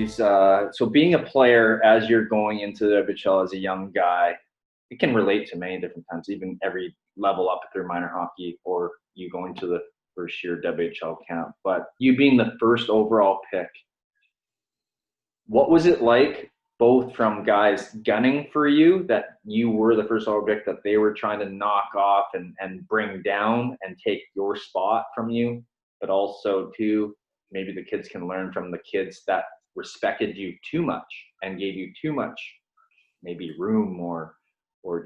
stories. So being a player as you're going into the WHL as a young guy, it can relate to many different times, even every level up through minor hockey or you going to the first year WHL camp. But you being the first overall pick, what was it like, both from guys gunning for you, that you were the first overall pick, that they were trying to knock off and bring down and take your spot from you, but also too, maybe the kids can learn from the kids that respected you too much and gave you too much, maybe room or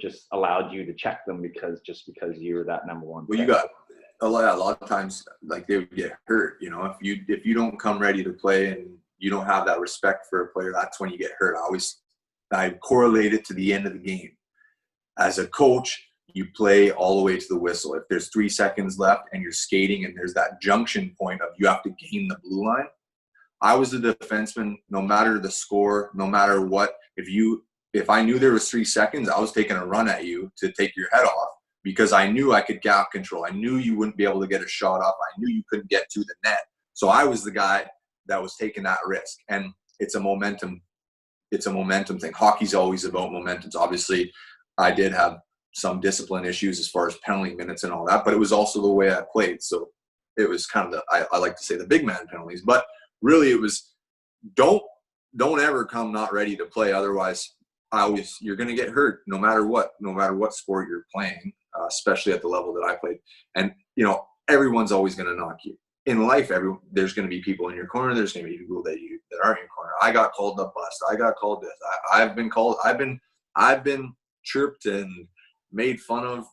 just allowed you to check them because you were that number one. Well, you got a lot of times, like, they would get hurt. You know, if you don't come ready to play and you don't have that respect for a player, that's when you get hurt. I correlate it to the end of the game. As a coach, you play all the way to the whistle. If there's 3 seconds left and you're skating and there's that junction point of you have to gain the blue line, I was a defenseman, no matter the score, no matter what. If I knew there was 3 seconds, I was taking a run at you to take your head off, because I knew I could gap control. I knew you wouldn't be able to get a shot off. I knew you couldn't get to the net. So I was the guy that was taking that risk. And it's a momentum thing. Hockey's always about momentums. Obviously, I did have some discipline issues as far as penalty minutes and all that, but it was also the way I played. So it was kind of I like to say the big man penalties, but really it was don't ever come not ready to play. Otherwise, you're going to get hurt no matter what sport you're playing, especially at the level that I played. And, you know, everyone's always going to knock you. In life, there's going to be people in your corner. There's going to be people that aren't in your corner. I got called a bust. I got called this. I've been chirped and made fun of.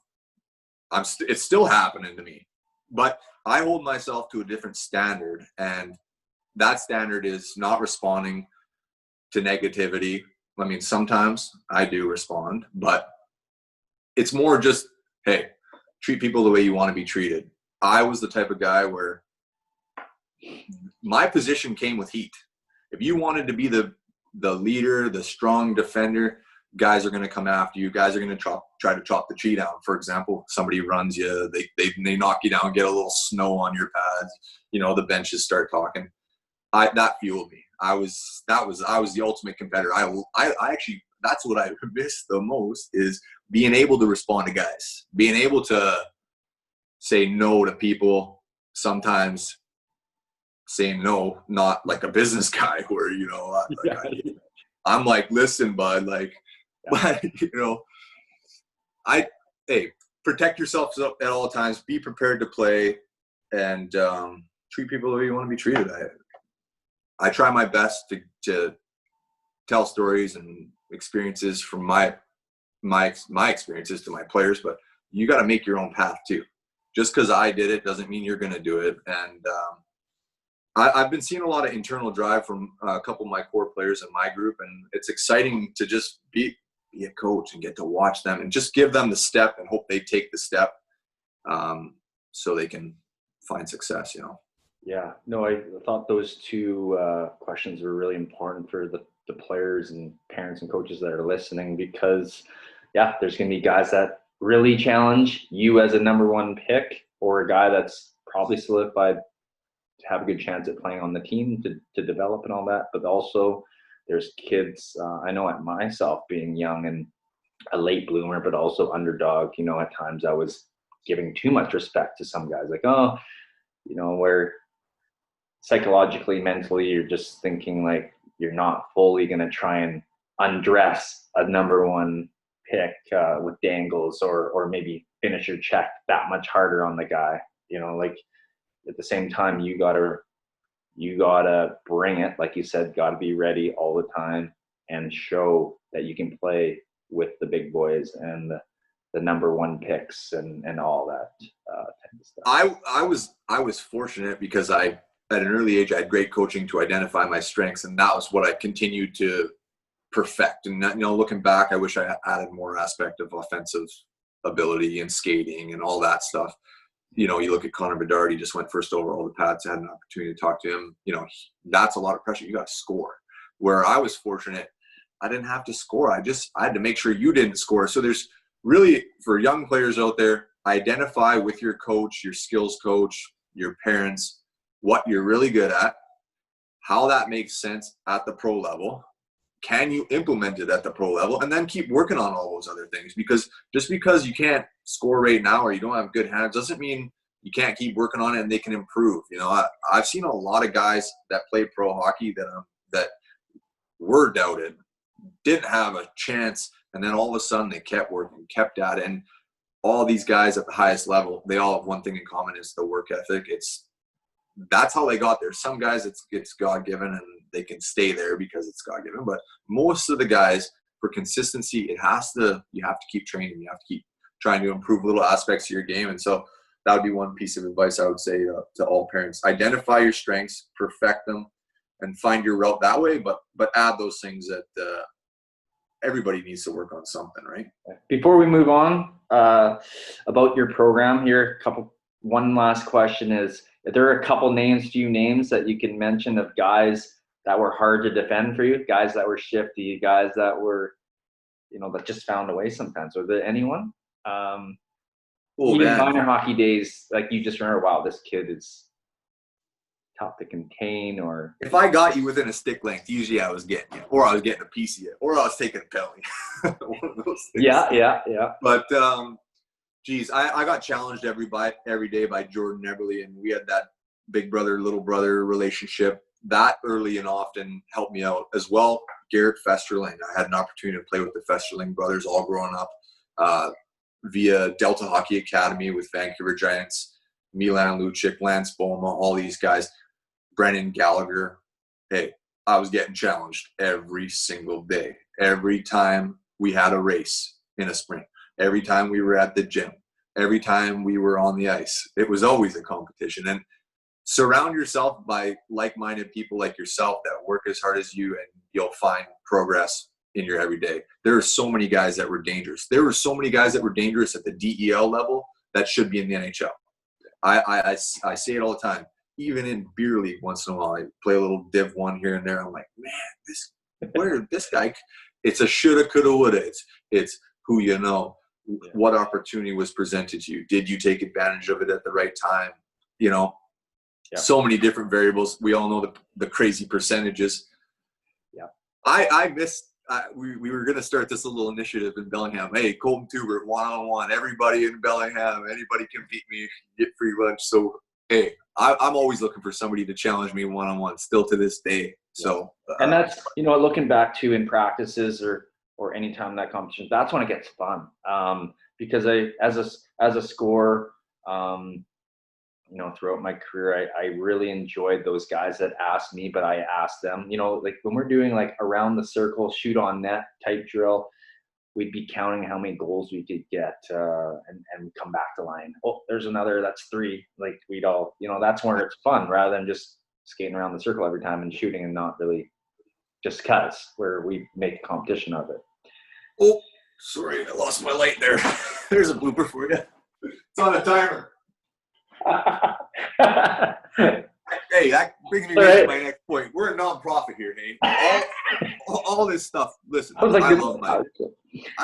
It's still happening to me, but I hold myself to a different standard, and that standard is not responding to negativity. I mean, sometimes I do respond, but it's more just, hey, treat people the way you want to be treated. I was the type of guy where my position came with heat. If you wanted to be the leader, the strong defender, guys are going to come after you. Guys are going to try to chop the tree down. For example, somebody runs you, they knock you down, get a little snow on your pads. You know, the benches start talking. That fueled me. I was the ultimate competitor. I actually, that's what I miss the most, is being able to respond to guys, being able to say no to people. Sometimes saying no, not like a business guy where, you know, I'm like, listen, bud, like, but, you know, protect yourself at all times, be prepared to play, and treat people the way you want to be treated. I try my best to tell stories and experiences from my experiences to my players, but you got to make your own path too. Just because I did it doesn't mean you're going to do it. And I've been seeing a lot of internal drive from a couple of my core players in my group, and it's exciting to just be a coach and get to watch them and just give them the step and hope they take the step so they can find success, you know. Yeah, no, I thought those two questions were really important for the players and parents and coaches that are listening, because, yeah, there's going to be guys that really challenge you as a number one pick, or a guy that's probably solidified to have a good chance at playing on the team to develop and all that. But also there's kids, I know at myself being young and a late bloomer, but also underdog, you know, at times I was giving too much respect to some guys, like, oh, you know, where psychologically, mentally, you're just thinking like you're not fully going to try and undress a number one pick with dangles, or maybe finish your check that much harder on the guy. You know, like, at the same time, you gotta bring it, like you said, gotta be ready all the time and show that you can play with the big boys and the number one picks and all that type of stuff. I was fortunate because at an early age, I had great coaching to identify my strengths, and that was what I continued to perfect. And, you know, looking back, I wish I added more aspect of offensive ability and skating and all that stuff. You know, you look at Connor Bedard, he just went first overall the Pats. I had an opportunity to talk to him. You know, that's a lot of pressure. You got to score. Where I was fortunate, I didn't have to score. I had to make sure you didn't score. So there's really, for young players out there, identify with your coach, your skills coach, your parents, what you're really good at, how that makes sense at the pro level. Can you implement it at the pro level, and then keep working on all those other things? Because just because you can't score right now or you don't have good hands doesn't mean you can't keep working on it and they can improve. You know, I've seen a lot of guys that play pro hockey that were doubted, didn't have a chance, and then all of a sudden they kept working, kept at it. And all these guys at the highest level, they all have one thing in common: is the work ethic. That's how they got there. Some guys it's God-given and they can stay there because it's God-given, but most of the guys, for consistency, you have to keep training. You have to keep trying to improve little aspects of your game. And so that would be one piece of advice I would say to all parents: identify your strengths, perfect them, and find your route that way, but add those things that everybody needs to work on something, right? Before we move on about your program here, one last question is, if there are a couple few names that you can mention of guys that were hard to defend for you, guys that were shifty, guys that were, that just found a way sometimes. Was there anyone? Even minor hockey days, like you just remember, wow, this kid is tough to contain? Or if I got you within a stick length, usually I was getting you, or I was getting a piece of you, or I was taking a penalty. One of those things. Yeah. But geez, I got challenged every day by Jordan Eberle, and we had that big brother, little brother relationship. That early and often helped me out as well. Garrett Festerling, I had an opportunity to play with the Festerling brothers all growing up via Delta Hockey Academy with Vancouver Giants, Milan Lucic, Lance Boma, all these guys, Brennan Gallagher. Hey, I was getting challenged every single day. Every time we had a race in a sprint, every time we were at the gym, every time we were on the ice, it was always a competition. And surround yourself by like-minded people like yourself that work as hard as you, and you'll find progress in your everyday. There are so many guys that were dangerous. There were so many guys that were dangerous at the DEL level that should be in the NHL. I say it all the time. Even in beer league, once in a while, I play a little Div 1 here and there. I'm like, man, this guy, it's a shoulda, coulda, woulda. It's who you know, what opportunity was presented to you. Did you take advantage of it at the right time? So many different variables. We all know the crazy percentages. Yeah. I missed. We were going to start this little initiative in Bellingham. Hey, Colten Teubert, one-on-one. Everybody in Bellingham, anybody can beat me, get free lunch. So, hey, I'm always looking for somebody to challenge me one-on-one, still to this day. So, and that's, looking back to in practices or anytime that competition, that's when it gets fun. Because as a scorer, throughout my career, I really enjoyed those guys that asked me, but I asked them. Like when we're doing like around the circle, shoot on net type drill, we'd be counting how many goals we could get and come back to line. Oh, there's another, that's 3. Like we'd all, that's where it's fun rather than just skating around the circle every time and shooting and not really just cuts, where we make a competition of it. Oh, sorry, I lost my light there. There's a blooper for you. It's on a timer. Hey, that brings me to my next point. We're a non-profit here, hey. All this stuff. Listen, I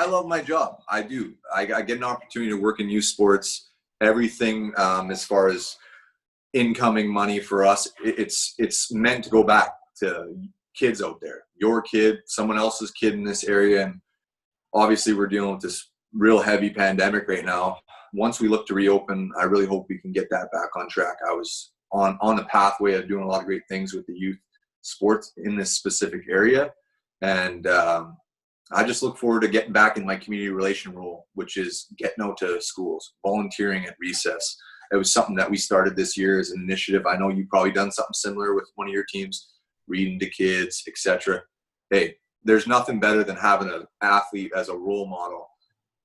love my job. I do. I get an opportunity to work in youth sports. Everything as far as incoming money for us, it's meant to go back to kids out there. Your kid, someone else's kid in this area, and obviously we're dealing with this real heavy pandemic right now. Once we look to reopen, I really hope we can get that back on track. I was on the pathway of doing a lot of great things with the youth sports in this specific area. And I just look forward to getting back in my community relation role, which is getting out to schools, volunteering at recess. It was something that we started this year as an initiative. I know you've probably done something similar with one of your teams, reading to kids, etc. Hey, there's nothing better than having an athlete as a role model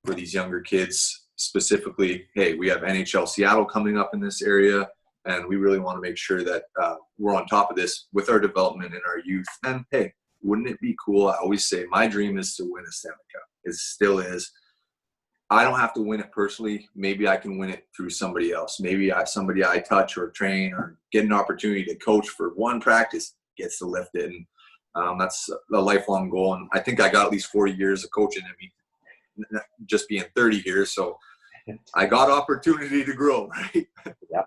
for these younger kids. Specifically, hey, we have NHL Seattle coming up in this area, and we really want to make sure that we're on top of this with our development in our youth. And hey, wouldn't it be cool? I always say my dream is to win a Stanley Cup. It still is. I don't have to win it personally. Maybe I can win it through somebody else. Maybe somebody I touch or train or get an opportunity to coach for one practice gets to lift it. And that's a lifelong goal. And I think I got at least 40 years of coaching in me, just being 30 here. So I got opportunity to grow, right? Yeah.